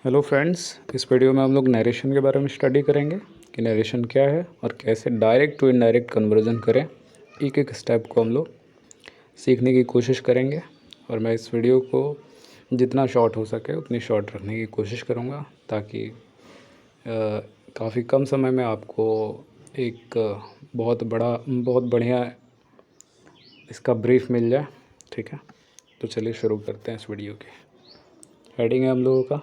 Hello friends, इस video में हम लोग नरेशन के बारे में स्टडी करेंगे कि नरेशन क्या है और कैसे डायरेक्ट टू इनडायरेक्ट कन्वर्जन करें। एक एक स्टेप को हम लोग सीखने की कोशिश करेंगे और मैं इस वीडियो को जितना शॉर्ट हो सके उतनी शॉर्ट रखने की कोशिश करूँगा ताकि काफ़ी कम समय में आपको एक बहुत बढ़िया इसका ब्रीफ मिल जाए। ठीक है, तो चलिए शुरू करते हैं इस वीडियो की। हेडिंग है हम लोगों का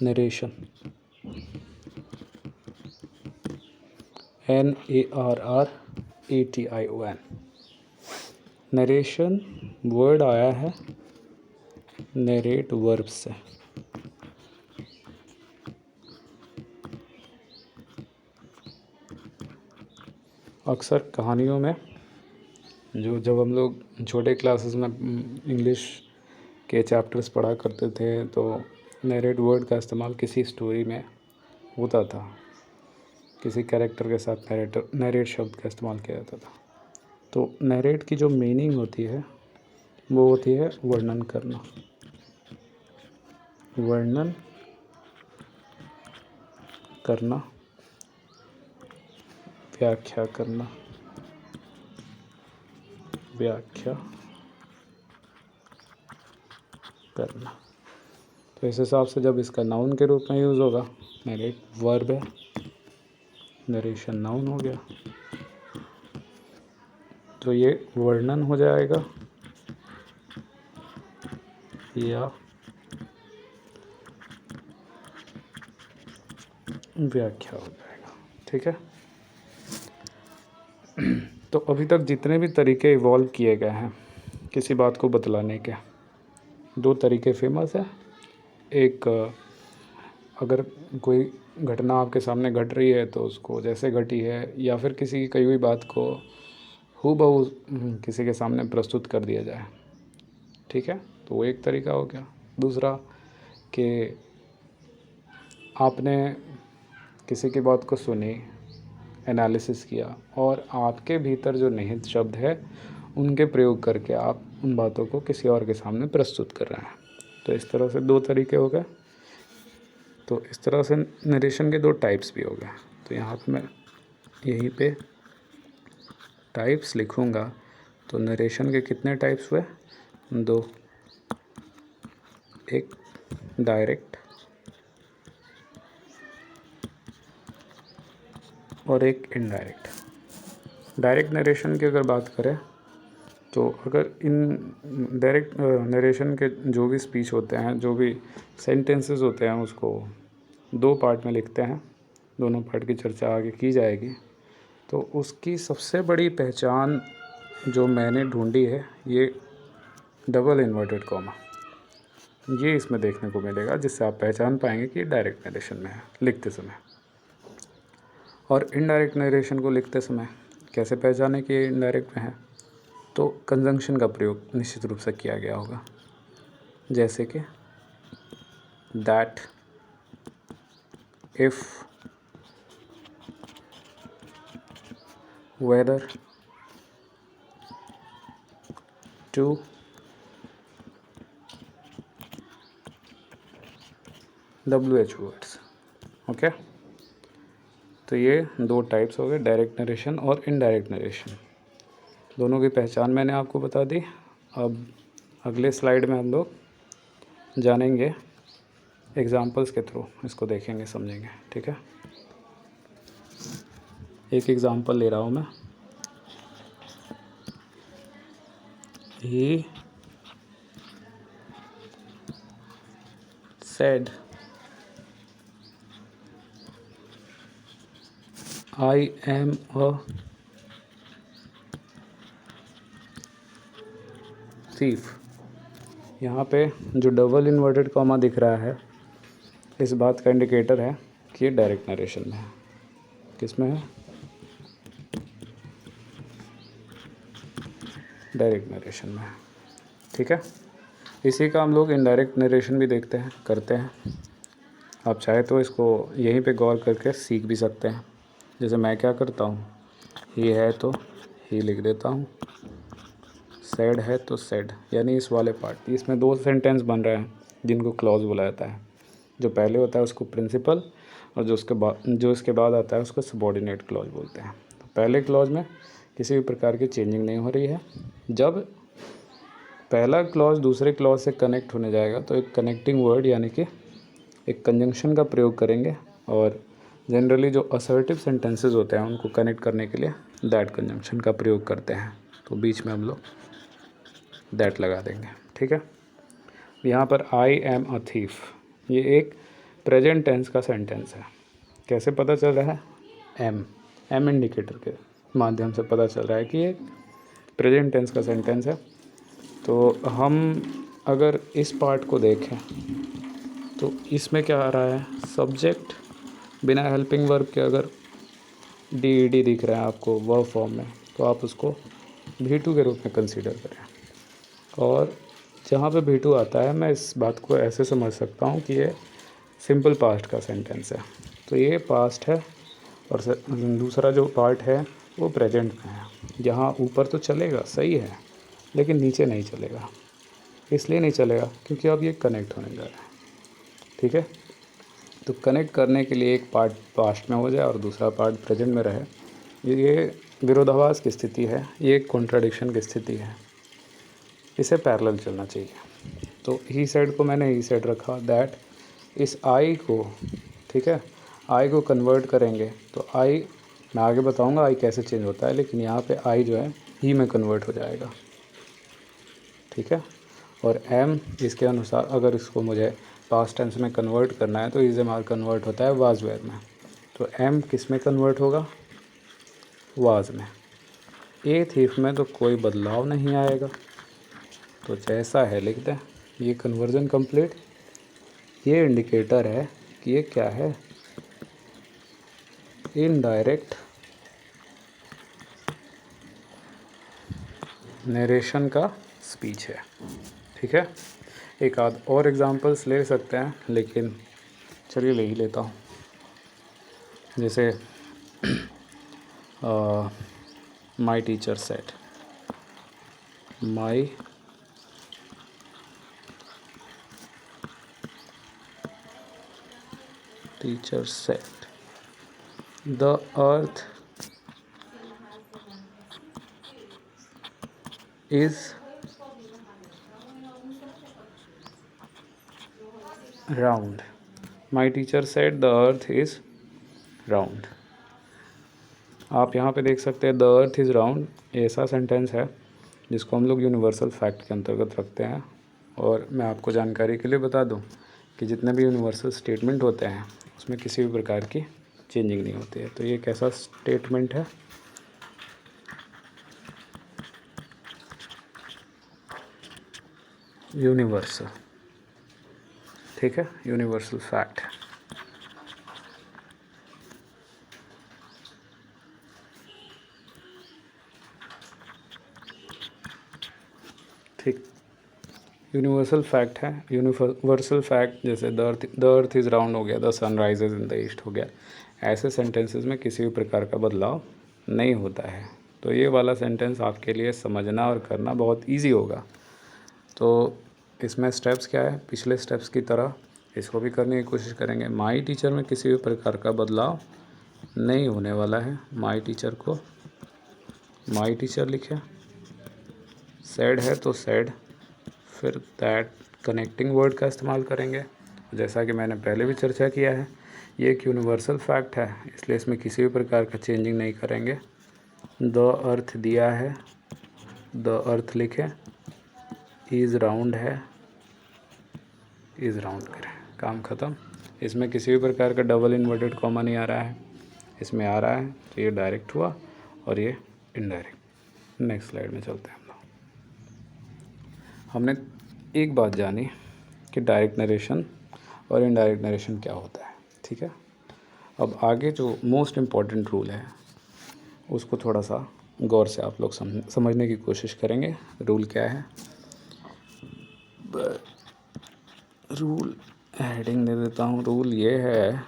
नरेशन, NARRATION। नरेशन वर्ड आया है नरेट वर्ब से। अक्सर कहानियों में जब हम लोग छोटे क्लासेस में इंग्लिश के चैप्टर्स पढ़ा करते थे तो नरेट वर्ड का इस्तेमाल किसी स्टोरी में होता था, किसी कैरेक्टर के साथ नरेट शब्द का इस्तेमाल किया जाता था। तो नरेट की जो मीनिंग होती है वो होती है वर्णन करना, वर्णन करना, व्याख्या करना, व्याख्या करना। तो इस हिसाब से जब इसका नाउन के रूप में यूज़ होगा, नरेट वर्ब है, नरेशन नाउन हो गया, तो ये वर्णन हो जाएगा या व्याख्या हो जाएगा। ठीक है, तो अभी तक जितने भी तरीके इवॉल्व किए गए हैं किसी बात को बतलाने के, दो तरीके फेमस हैं। एक, अगर कोई घटना आपके सामने घट रही है तो उसको जैसे घटी है या फिर किसी की कही हुई बात को हूबहू किसी के सामने प्रस्तुत कर दिया जाए। ठीक है, तो वो एक तरीका हो गया। दूसरा कि आपने किसी की बात को सुनी, एनालिसिस किया और आपके भीतर जो निहित शब्द है उनके प्रयोग करके आप उन बातों को किसी और के सामने प्रस्तुत कर रहे हैं। तो इस तरह से दो तरीके हो गए। तो इस तरह से नरेशन के दो टाइप्स भी हो गए। तो यहाँ पे मैं यहीं पे टाइप्स लिखूँगा। तो नरेशन के कितने टाइप्स हुए? दो, एक डायरेक्ट और एक इनडायरेक्ट। डायरेक्ट नरेशन की अगर बात करें तो अगर इन डायरेक्ट नरेशन के जो भी स्पीच होते हैं, जो भी सेंटेंसेस होते हैं, उसको दो पार्ट में लिखते हैं। दोनों पार्ट की चर्चा आगे की जाएगी। तो उसकी सबसे बड़ी पहचान जो मैंने ढूंढी है, ये डबल इन्वर्टेड कॉमा, ये इसमें देखने को मिलेगा, जिससे आप पहचान पाएंगे कि डायरेक्ट नरेशन में है लिखते समय। और इनडायरेक्ट नरेशन को लिखते समय कैसे पहचाने कि इनडायरेक्ट में है? तो कंजंक्शन का प्रयोग निश्चित रूप से किया गया होगा, जैसे कि that, if, whether, to, WH words. Okay, तो ये दो टाइप्स हो गए, डायरेक्ट नरेशन और इनडायरेक्ट नरेशन। दोनों की पहचान मैंने आपको बता दी। अब अगले स्लाइड में हम लोग जानेंगे, एग्जाम्पल्स के थ्रू इसको देखेंगे, समझेंगे। ठीक है, एक एग्जाम्पल ले रहा हूँ मैं। He said, I am a thief। यहाँ पे जो डबल इन्वर्टेड कॉमा दिख रहा है, इस बात का इंडिकेटर है कि ये डायरेक्ट नरेशन में है। किस में है? डायरेक्ट नरेशन में है। ठीक है, इसी का हम लोग इनडायरेक्ट नरेशन भी देखते हैं, करते हैं। आप चाहे तो इसको यहीं पे गौर करके सीख भी सकते हैं। जैसे मैं क्या करता हूँ, ये है तो ही लिख देता हूँ, सेड है तो सेड, यानी इस वाले पार्ट, इसमें 2 सेंटेंस बन रहे हैं जिनको क्लॉज बोला जाता है। जो पहले होता है उसको प्रिंसिपल, और जो इसके बाद आता है उसको सबॉर्डिनेट क्लॉज बोलते हैं। तो पहले क्लॉज में किसी भी प्रकार की चेंजिंग नहीं हो रही है। जब पहला क्लॉज दूसरे क्लॉज से कनेक्ट होने जाएगा तो एक कनेक्टिंग वर्ड यानी कि एक कंजंक्शन का प्रयोग करेंगे, और जनरली जो असर्टिव सेंटेंसेस होते हैं उनको कनेक्ट करने के लिए दैट कंजंक्शन का प्रयोग करते हैं। तो बीच में हम लोग दैट लगा देंगे, ठीक है। यहाँ पर आई एम अ थीफ, ये एक प्रेजेंट टेंस का सेंटेंस है। कैसे पता चल रहा है? एम इंडिकेटर के माध्यम से पता चल रहा है कि ये प्रेजेंट टेंस का सेंटेंस है। तो हम अगर इस पार्ट को देखें तो इसमें क्या आ रहा है? सब्जेक्ट बिना हेल्पिंग वर्ब के अगर डी दिख रहा है आपको वर्ब फॉर्म में, तो आप उसको V2 के रूप में कंसीडर करें। और जहाँ पे V2 आता है, मैं इस बात को ऐसे समझ सकता हूँ कि ये सिंपल पास्ट का सेंटेंस है। तो ये पास्ट है, और दूसरा जो पार्ट है वो प्रेजेंट में है। जहाँ ऊपर तो चलेगा, सही है, लेकिन नीचे नहीं चलेगा। इसलिए नहीं चलेगा क्योंकि अब ये कनेक्ट होने जा रहा है, ठीक है। तो कनेक्ट करने के लिए एक पार्ट पास्ट में हो जाए और दूसरा पार्ट प्रेजेंट में रहे, ये विरोधाभास की स्थिति है, ये एक कॉन्ट्राडिक्शन की स्थिति है। इसे पैरेलल चलना चाहिए। तो ही सेड को मैंने ही सेड रखा, दैट इस आई को, ठीक है, आई को कन्वर्ट करेंगे तो आई, मैं आगे बताऊंगा आई कैसे चेंज होता है, लेकिन यहाँ पे आई जो है ही में कन्वर्ट हो जाएगा, ठीक है। और एम इसके अनुसार अगर इसको मुझे पास्ट टेंस में कन्वर्ट करना है तो इज एम आर कन्वर्ट होता है वाज वेयर में। तो एम किस में कन्वर्ट होगा? वाज में। ए थीफ में तो कोई बदलाव नहीं आएगा, तो जैसा है लिख दें। ये कन्वर्जन कंप्लीट। ये इंडिकेटर है कि ये क्या है? इनडायरेक्ट नरेशन का स्पीच है, ठीक है। एक आध और एग्जांपल्स ले सकते हैं, लेकिन चलिए ले ही लेता हूँ। जैसे my teacher said, my teacher said the earth is round. My teacher said the earth is round. आप यहाँ पे देख सकते हैं द अर्थ इज़ राउंड, ऐसा सेंटेंस है जिसको हम लोग यूनिवर्सल फैक्ट के अंतर्गत रखते हैं। और मैं आपको जानकारी के लिए बता दूं कि जितने भी यूनिवर्सल स्टेटमेंट होते हैं उसमें किसी भी प्रकार की चेंजिंग नहीं होती है। तो ये कैसा स्टेटमेंट है? यूनिवर्सल, ठीक है, यूनिवर्सल फैक्ट। ठीक, यूनिवर्सल फैक्ट है। यूनिवर्सल फैक्ट जैसे द अर्थ इज़ राउंड हो गया, the sun rises in the east हो गया। ऐसे सेंटेंसेस में किसी भी प्रकार का बदलाव नहीं होता है। तो ये वाला सेंटेंस आपके लिए समझना और करना बहुत इजी होगा। तो इसमें स्टेप्स क्या है? पिछले स्टेप्स की तरह इसको भी करने की कोशिश करेंगे। माई टीचर में किसी भी प्रकार का बदलाव नहीं होने वाला है। माई टीचर को माई टीचर लिखे, सैड है तो सैड, फिर दैट कनेक्टिंग वर्ड का इस्तेमाल करेंगे। जैसा कि मैंने पहले भी चर्चा किया है, ये एक यूनिवर्सल फैक्ट है, इसलिए इसमें किसी भी प्रकार का चेंजिंग नहीं करेंगे। द अर्थ दिया है, द अर्थ लिखें, इज़ राउंड है, इज़ राउंड करें, काम ख़त्म। इसमें किसी भी प्रकार का डबल इन्वर्टेड कॉमा नहीं आ रहा है, इसमें आ रहा है तो ये डायरेक्ट हुआ और ये इनडायरेक्ट। नेक्स्ट स्लाइड में चलते हैं हम लोग। हमने एक बात जानी कि डायरेक्ट नरेशन और इनडायरेक्ट नरेशन क्या होता है, ठीक है। अब आगे जो मोस्ट इम्पॉर्टेंट रूल है उसको थोड़ा सा गौर से आप लोग समझने की कोशिश करेंगे। रूल क्या है? रूल हेडिंग दे देता हूँ। रूल ये है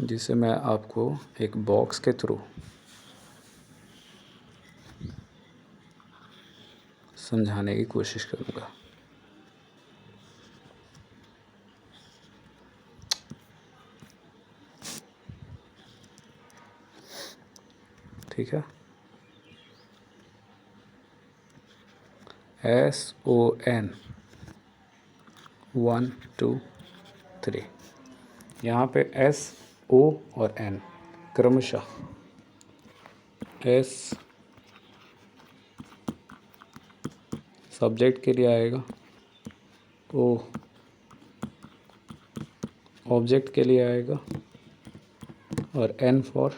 जिसे मैं आपको एक बॉक्स के थ्रू समझाने की कोशिश करूँगा। ठीक है। SON 1 2 3, यहाँ पे SO और N क्रमशः S सब्जेक्ट के लिए आएगा, O ऑब्जेक्ट के लिए आएगा और N फॉर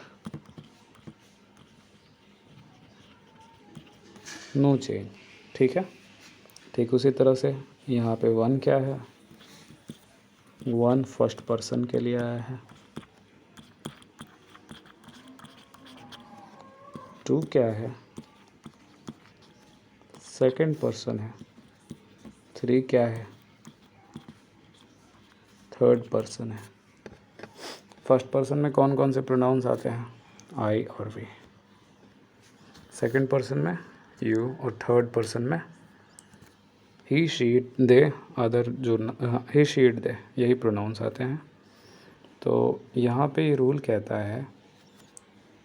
नो चेंज। ठीक है। ठीक उसी तरह से यहाँ पे 1 क्या है, 1 फर्स्ट पर्सन के लिए आया है, 2 क्या है, सेकंड पर्सन है, 3 क्या है, थर्ड पर्सन है। फर्स्ट पर्सन में कौन कौन से प्रोनाउंस आते हैं, आई और वी। सेकंड पर्सन में यू और थर्ड पर्सन में ही शी दे, अदर जो ही शी इट दे, यही प्रोनाउंस आते हैं। तो यहाँ पे ये रूल कहता है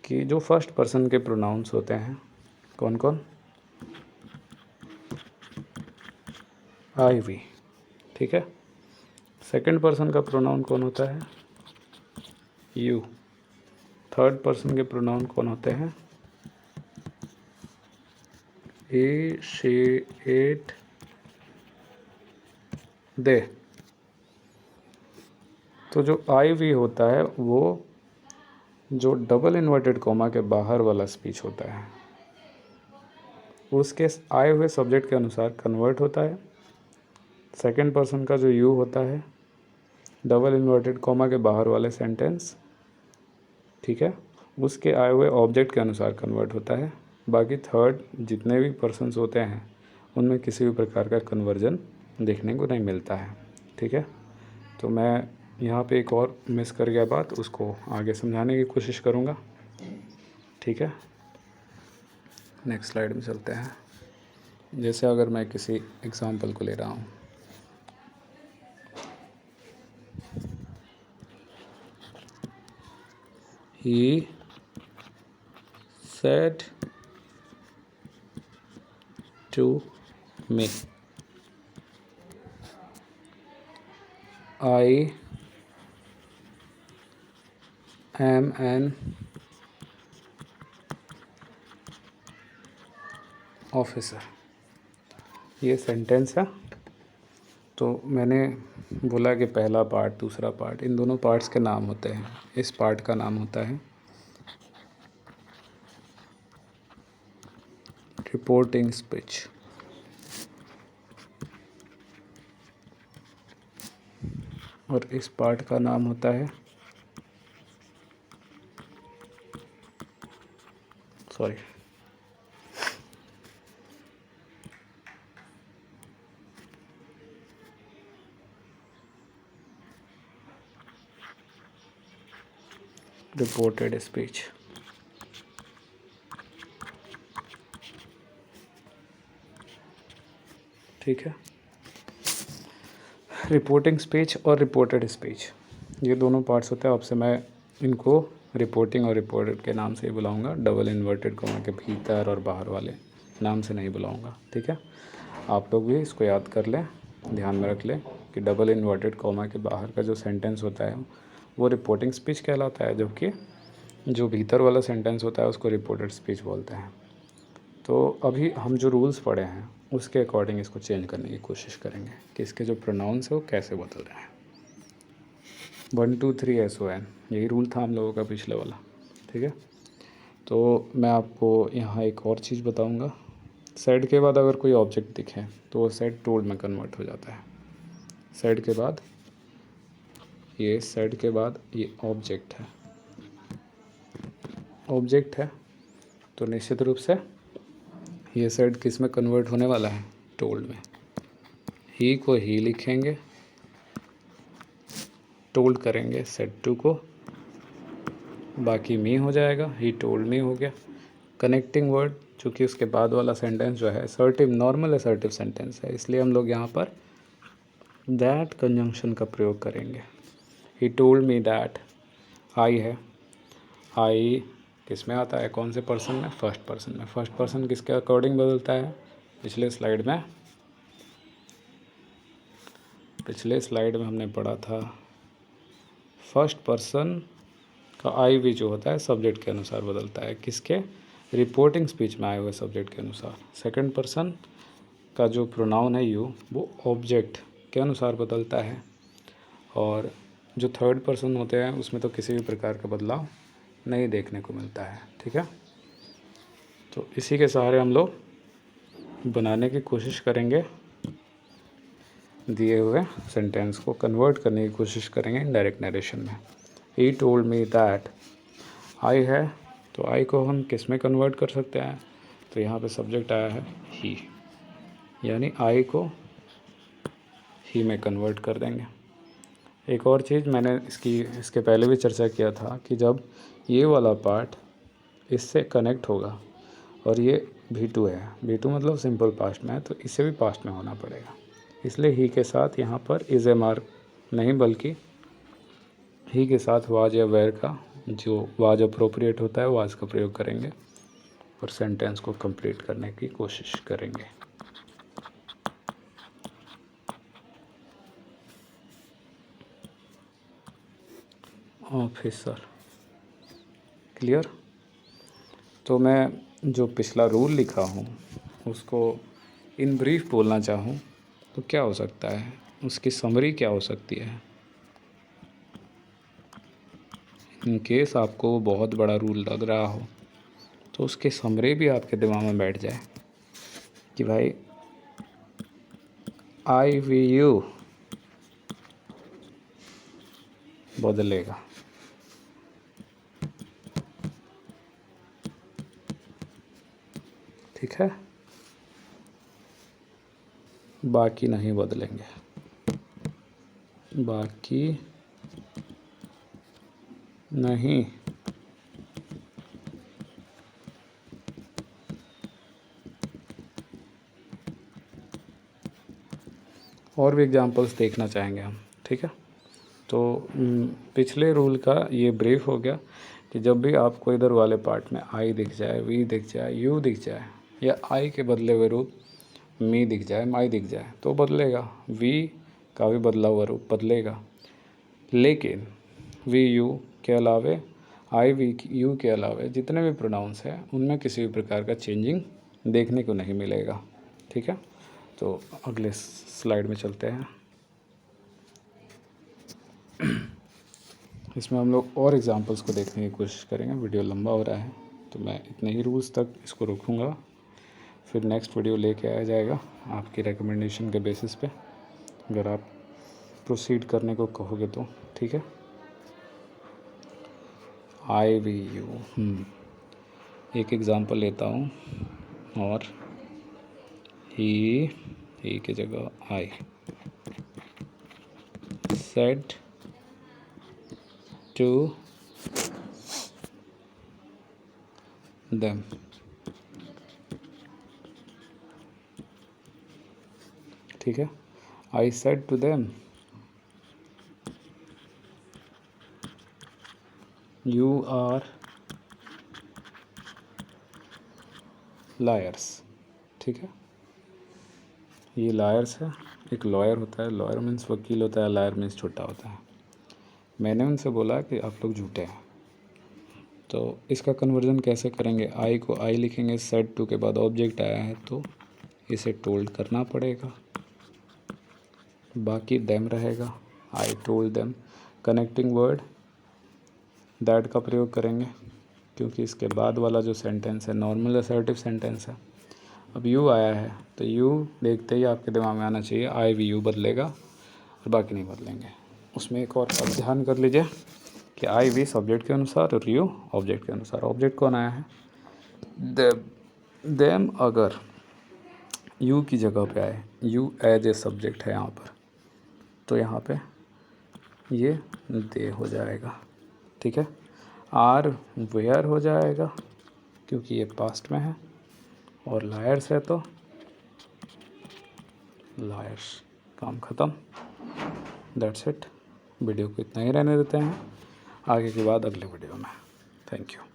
कि जो फर्स्ट पर्सन के प्रोनाउंस होते हैं कौन कौन, आई वी। ठीक है। सेकंड पर्सन का प्रोनाउन कौन होता है, यू। थर्ड पर्सन के प्रोनाउन कौन होते हैं, ही शी इट दे। तो जो आई वी होता है वो जो डबल इन्वर्टेड कॉमा के बाहर वाला स्पीच होता है उसके आए हुए सब्जेक्ट के अनुसार कन्वर्ट होता है। सेकंड पर्सन का जो यू होता है डबल इन्वर्टेड कॉमा के बाहर वाले सेंटेंस, ठीक है, उसके आए हुए ऑब्जेक्ट के अनुसार कन्वर्ट होता है। बाकी थर्ड जितने भी पर्सन्स होते हैं उनमें किसी भी प्रकार का कन्वर्जन देखने को नहीं मिलता है। ठीक है। तो मैं यहाँ पे एक और मिस कर गया बात, उसको आगे समझाने की कोशिश करूँगा। ठीक है। नेक्स्ट स्लाइड में चलते हैं। जैसे अगर मैं किसी एग्जांपल को ले रहा हूँ, ही said to me, I am an officer. ये सेंटेंस है। तो मैंने बोला कि पहला पार्ट दूसरा पार्ट, इन दोनों पार्ट्स के नाम होते हैं। इस पार्ट का नाम होता है रिपोर्टिंग स्पीच, और इस पार्ट का नाम होता है रिपोर्टेड स्पीच। ठीक है। रिपोर्टिंग स्पीच और रिपोर्टेड स्पीच ये दोनों पार्ट्स होते हैं। आपसे मैं इनको रिपोर्टिंग और रिपोर्टेड के नाम से ही बुलाऊंगा, डबल इन्वर्टेड कॉमा के भीतर और बाहर वाले नाम से नहीं बुलाऊंगा। ठीक है। आप लोग भी इसको याद कर लें, ध्यान में रख लें कि डबल इन्वर्टेड कॉमा के बाहर का जो सेंटेंस होता है वो रिपोर्टिंग स्पीच कहलाता है, जबकि जो भीतर वाला सेंटेंस होता है उसको रिपोर्टेड स्पीच बोलते हैं। तो अभी हम जो रूल्स पढ़े हैं उसके अकॉर्डिंग इसको चेंज करने की कोशिश करेंगे कि इसके जो प्रोनाउंस है वो कैसे बदल रहे हैं। 1 2 3 SON, यही रूल था हम लोगों का पिछले वाला। ठीक है। तो मैं आपको यहाँ एक और चीज़ बताऊँगा। सेड के बाद अगर कोई ऑब्जेक्ट दिखे तो वो सेड टोल्ड में कन्वर्ट हो जाता है। सेड के बाद ये ऑब्जेक्ट है, तो निश्चित रूप से ये सेड किस में कन्वर्ट होने वाला है, टोल्ड में। ही को ही लिखेंगे, टोल्ड करेंगे सेड टू को, बाकी मी हो जाएगा, ही टोल्ड मी हो गया। कनेक्टिंग वर्ड चूँकि उसके बाद वाला सेंटेंस जो है असर्टिव, नॉर्मल असर्टिव सेंटेंस है, इसलिए हम लोग यहाँ पर दैट कंजंक्शन का प्रयोग करेंगे। ही टोल्ड मी दैट, आई है, आई किस में आता है, कौन से पर्सन में, फर्स्ट पर्सन में। फर्स्ट पर्सन किसके अकॉर्डिंग बदलता है, पिछले स्लाइड में हमने पढ़ा था, फर्स्ट पर्सन का आई वी जो होता है सब्जेक्ट के अनुसार बदलता है, किसके, रिपोर्टिंग स्पीच में आए हुए सब्जेक्ट के अनुसार। सेकंड पर्सन का जो प्रोनाउन है यू, वो ऑब्जेक्ट के अनुसार बदलता है, और जो थर्ड पर्सन होते हैं उसमें तो किसी भी प्रकार का बदलाव नहीं देखने को मिलता है। ठीक है, तो इसी के सहारे हम लोग बनाने की कोशिश करेंगे, दिए हुए सेंटेंस को कन्वर्ट करने की कोशिश करेंगे इनडायरेक्ट नरेशन में। ही टोल्ड मी दैट, आई है तो आई को हम किस में कन्वर्ट कर सकते हैं, तो यहाँ पे सब्जेक्ट आया है ही, यानी आई को ही में कन्वर्ट कर देंगे। एक और चीज़ मैंने इसके पहले भी चर्चा किया था कि जब ये वाला पार्ट इससे कनेक्ट होगा और ये V2 है, V2 मतलब सिंपल पास्ट में है, तो इसे भी पास्ट में होना पड़ेगा, इसलिए ही के साथ यहाँ पर इज ए मार्क नहीं, बल्कि ही के साथ वाज या वेयर का जो वाज अप्रोप्रिएट होता है वाज का प्रयोग करेंगे और सेंटेंस को कंप्लीट करने की कोशिश करेंगे। Officer, clear. तो मैं जो पिछला रूल लिखा हूँ उसको इन ब्रीफ बोलना चाहूँ तो क्या हो सकता है, उसकी समरी क्या हो सकती है। इन केस आपको बहुत बड़ा रूल लग रहा हो तो उसके समरी भी आपके दिमाग में बैठ जाए कि भाई आई वी यू बदलेगा, ठीक है, बाकी नहीं बदलेंगे, बाकी नहीं। और भी एग्जांपल्स देखना चाहेंगे हम, ठीक है। तो पिछले रूल का ये ब्रीफ हो गया कि जब भी आपको इधर वाले पार्ट में आई दिख जाए, वी दिख जाए, यू दिख जाए, या आई के बदले हुए रूप मी दिख जाए, माई दिख जाए, तो बदलेगा, वी का भी बदला हुआ रूप बदलेगा। लेकिन वी यू के अलावे, आई वी यू के अलावे जितने भी प्रोनाउंस हैं उनमें किसी भी प्रकार का चेंजिंग देखने को नहीं मिलेगा, ठीक है। तो अगले स्लाइड में चलते हैं। इसमें हम लोग और एग्जांपल्स को देखने की कोशिश करेंगे। वीडियो लंबा हो रहा है तो मैं इतने ही रूल्स तक इसको रखूँगा, फिर नेक्स्ट वीडियो लेके आया जाएगा आपकी रिकमेंडेशन के बेसिस पे, अगर आप प्रोसीड करने को कहोगे तो, ठीक है। आई वी यू, एक एग्ज़ाम्पल लेता हूँ, और ही की जगह आई, सेड टू देम, ठीक है। I said to them you are liars, ठीक है। ये लायर्स है, एक लॉयर होता है, लॉयर मीन्स वकील होता है, लायर मीन्स छोटा होता है। मैंने उनसे बोला कि आप लोग झूठे हैं, तो इसका कन्वर्जन कैसे करेंगे, आई को आई लिखेंगे, सेड टू के बाद ऑब्जेक्ट आया है तो इसे टोल्ड करना पड़ेगा, बाकी देम रहेगा, I told them. Connecting word that का प्रयोग करेंगे क्योंकि इसके बाद वाला जो सेंटेंस है नॉर्मल असर्टिव सेंटेंस है। अब यू आया है तो यू देखते ही आपके दिमाग में आना चाहिए आई वी यू बदलेगा और बाकी नहीं बदलेंगे। उसमें एक और अब ध्यान कर लीजिए कि आई वी सब्जेक्ट के अनुसार और यू ऑब्जेक्ट के अनुसार। ऑब्जेक्ट कौन आया है, देम अगर यू की जगह पे आए, यू एज ए सब्जेक्ट है यहाँ पर, तो यहाँ पे ये दे हो जाएगा, ठीक है। आर वेयर हो जाएगा क्योंकि ये पास्ट में है, और लायर्स है तो लायर्स। काम ख़त्म। That's it. वीडियो को इतना ही रहने देते हैं, आगे की बात अगले वीडियो में। Thank you.